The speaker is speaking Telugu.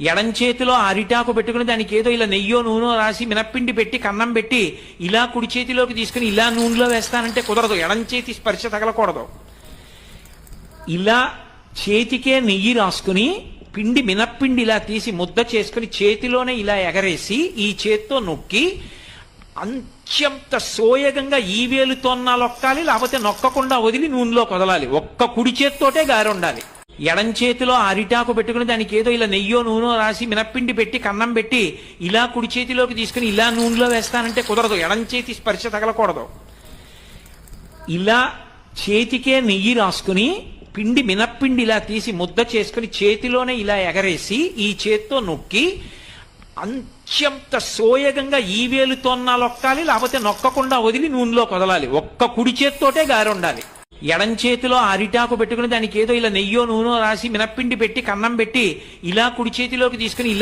ఎడం చేతిలో అరిటాకు పెట్టుకుని దానికి ఏదో ఇలా నెయ్యో నూనె రాసి మినప్పిండి పెట్టి కన్నం పెట్టి ఇలా కుడి చేతిలోకి తీసుకుని ఇలా నూనెలో వేస్తానంటే కుదరదు. ఎడం చేతి స్పర్శ తగలకూడదు. ఇలా చేతికే నెయ్యి రాసుకుని పిండి మినప్పిండి ఇలా తీసి ముద్ద చేసుకుని చేతిలోనే ఇలా ఎగరేసి ఈ చేత్తో నొక్కి అంత్యంత సోయగంగా ఈ వేలుతో నొక్కాలి, లేకపోతే నొక్కకుండా వదిలి నూనెలో కదలాలి. ఒక్క కుడి చేత్తోటే గారి ఉండాలి. ఎడం చేతిలో అరిటాకు పెట్టుకుని దానికి ఏదో ఇలా నెయ్యో నూనె రాసి మినప్పిండి పెట్టి కన్నం పెట్టి ఇలా కుడి చేతిలోకి తీసుకుని ఇలా నూనెలో వేస్తానంటే కుదరదు. ఎడం చేతి స్పర్శ తగలకూడదు. ఇలా చేతికే నెయ్యి రాసుకుని పిండి మినప్పిండి ఇలా తీసి ముద్ద చేసుకుని చేతిలోనే ఇలా ఎగరేసి ఈ చేత్తో నొక్కి అంత్యంత సోయగంగా ఈ వేలుతో నొక్కాలి, లేకపోతే నొక్కకుండా వదిలి నూనెలో కదలాలి. ఒక్క కుడి చేత్తోటే గారి ఉండాలి. ఎడం చేతిలో అరిటాకు పెట్టుకుని దానికి ఏదో ఇలా నెయ్యో నూనె రాసి మినప్పిండి పెట్టి కన్నం పెట్టి ఇలా కుడి చేతిలోకి తీసుకుని ఇలా